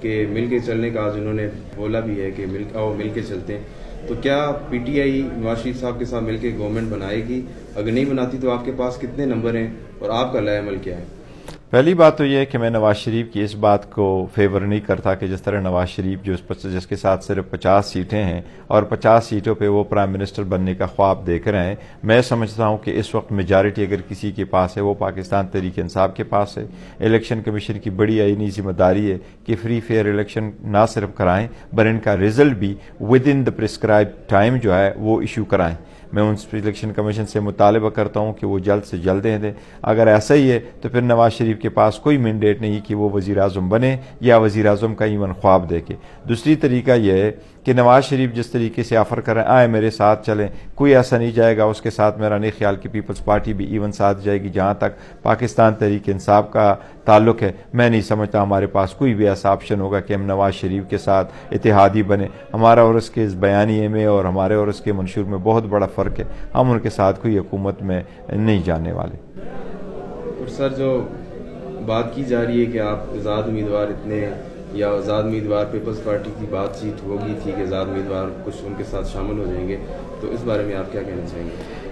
کہ مل کے چلنے کا آج انہوں نے بولا بھی ہے کہ مل کے چلتے ہیں. تو کیا P T I Nawaz Sharif صاحب کے ساتھ مل کے گورنمنٹ بنائے گی؟ اگر نہیں بناتی تو آپ کے پاس کتنے نمبر ہیں اور آپ کا لائے عمل کیا ہے؟ پہلی بات تو یہ ہے کہ میں نواز شریف کی اس بات کو فیور نہیں کرتا کہ جس طرح نواز شریف جس کے ساتھ صرف 50 سیٹیں ہیں اور 50 سیٹوں پہ وہ پرائم منسٹر بننے کا خواب دیکھ رہے ہیں. میں سمجھتا ہوں کہ اس وقت میجارٹی اگر کسی کے پاس ہے وہ پاکستان تحریک انصاف کے پاس ہے. الیکشن کمیشن کی بڑی آئینی ذمہ داری ہے کہ فری فیئر الیکشن نہ صرف کرائیں بل ان کا رزلٹ بھی with in the prescribe time جو ہے وہ ایشو کرائیں. میں ان الیکشن کمیشن سے مطالبہ کرتا ہوں کہ وہ جلد سے جلد دیں. اگر ایسا ہی ہے تو پھر نواز شریف کے پاس کوئی مینڈیٹ نہیں کہ وہ وزیر اعظم بنے یا وزیر اعظم کا ایون خواب دیکھے. دوسری طریقہ یہ ہے کہ نواز شریف جس طریقے سے آفر کریں آئے میرے ساتھ چلیں، کوئی ایسا نہیں جائے گا اس کے ساتھ. میرا نہیں خیال کہ پیپلز پارٹی بھی ایون ساتھ جائے گی. جہاں تک پاکستان تحریک انصاف کا تعلق ہے میں نہیں سمجھتا ہمارے پاس کوئی بھی ایسا آپشن ہوگا کہ ہم نواز شریف کے ساتھ اتحادی بنے. ہمارا اور اس کے اس بیانیے میں اور ہمارے اور اس کے منشور میں بہت بڑا فرق ہے. ہم ان کے ساتھ کوئی حکومت میں نہیں جانے والے. اور سر جو بات کی جا رہی ہے کہ آپ آزاد امیدوار یا آزاد امیدوار پیپلز پارٹی کی بات چیت ہوگی تھی کہ آزاد امیدوار کچھ ان کے ساتھ شامل ہو جائیں گے، تو اس بارے میں آپ کیا کہنا چاہیں گے؟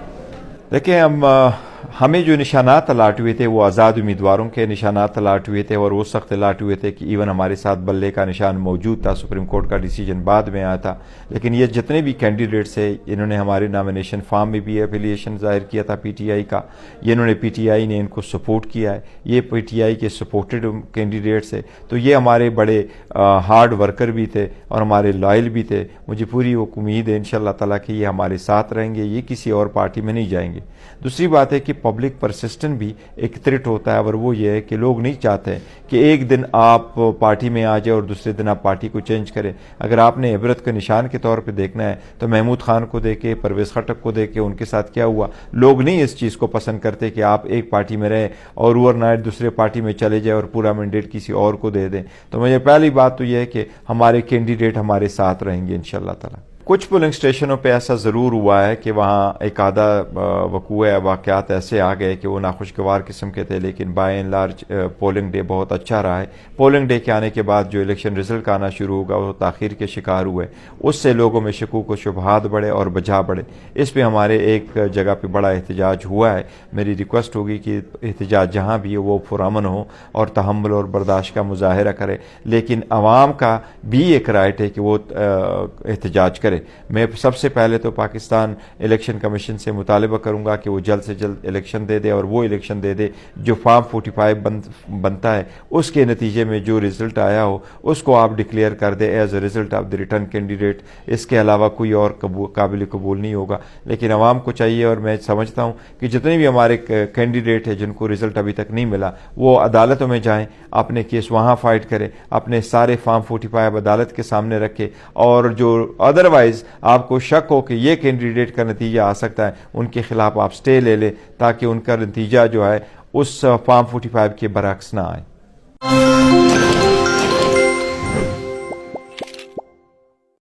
دیکھیں ہمیں جو نشانات الاٹ ہوئے تھے وہ آزاد امیدواروں کے نشانات الاٹ ہوئے تھے اور وہ سخت الاٹ ہوئے تھے کہ ایون ہمارے ساتھ بلے کا نشان موجود تھا. سپریم کورٹ کا ڈیسیجن بعد میں آیا تھا. لیکن یہ جتنے بھی کینڈیڈیٹس ہیں انہوں نے ہمارے نامینیشن فارم میں بھی ایفیلیشن ظاہر کیا تھا پی ٹی آئی کا. یہ انہوں نے پی ٹی آئی نے ان کو سپورٹ کیا ہے. یہ پی ٹی آئی کے سپورٹڈ کینڈیڈیٹس ہیں. تو یہ ہمارے بڑے ہارڈ ورکر بھی تھے اور ہمارے لائل بھی تھے. مجھے پوری امید ہے انشاءاللہ تعالیٰ کہ یہ ہمارے ساتھ رہیں گے، یہ کسی اور پارٹی میں نہیں جائیں گے. دوسری بات ہے کہ پبلک پرسسٹنٹ بھی ایک تھریٹ ہوتا ہے، اور وہ یہ ہے کہ لوگ نہیں چاہتے کہ ایک دن آپ پارٹی میں آ جائے اور دوسرے دن آپ پارٹی کو چینج کریں. اگر آپ نے عبرت کے نشان کے طور پہ دیکھنا ہے تو محمود خان کو دیکھے، پرویز خٹک کو دیکھے، ان کے ساتھ کیا ہوا. لوگ نہیں اس چیز کو پسند کرتے کہ آپ ایک پارٹی میں رہیں اور اوور نائٹ دوسرے پارٹی میں چلے جائے اور پورا مینڈیٹ کسی اور کو دے دیں. تو مجھے پہلی بات تو یہ ہے کہ ہمارے کینڈیڈیٹ ہمارے ساتھ رہیں گے انشاءاللہ تعالی. کچھ پولنگ اسٹیشنوں پہ ایسا ضرور ہوا ہے کہ وہاں ایک آدھا وقوع واقعات ایسے آ گئے کہ وہ ناخوشگوار قسم کے تھے، لیکن by and large polling day بہت اچھا رہا ہے. پولنگ ڈے کے آنے کے بعد جو الیکشن رزلٹ کا آنا شروع ہوگا وہ تاخیر کے شکار ہوئے. اس سے لوگوں میں شکوک و شبہات بڑھے اور بجا بڑھے. اس پہ ہمارے ایک جگہ پہ بڑا احتجاج ہوا ہے. میری ریکویسٹ ہوگی کہ احتجاج جہاں بھی ہو وہ پرامن ہو اور تحمل اور برداشت کا مظاہرہ کرے، لیکن عوام کا بھی ایک رائٹ ہے کہ وہ احتجاج کرے. میں سب سے پہلے تو پاکستان الیکشن کمیشن سے مطالبہ کروں گا کہ وہ جلد سے جلد الیکشن دے دے اور وہ الیکشن دے دے جو فارم 45 بنتا ہے اس کے نتیجے میں جو رزلٹ آیا ہو اس کو آپ ڈکلیئر کر دے as a result of the return candidate. اس کے علاوہ کوئی اور قابل قبول نہیں ہوگا. لیکن عوام کو چاہیے، اور میں سمجھتا ہوں کہ جتنے بھی ہمارے کینڈیڈیٹ ہیں جن کو رزلٹ ابھی تک نہیں ملا وہ عدالتوں میں جائیں، اپنے کیس وہاں فائٹ کریں، اپنے سارے فارم 45 عدالت کے سامنے رکھے، اور جو ادروائز آپ کو شک ہو کہ یہ کینڈیڈیٹ کا نتیجہ آ سکتا ہے ان کے خلاف آپ سٹے لے لیں تاکہ ان کا نتیجہ جو ہے اس فارم 45 کے برعکس نہ آئے.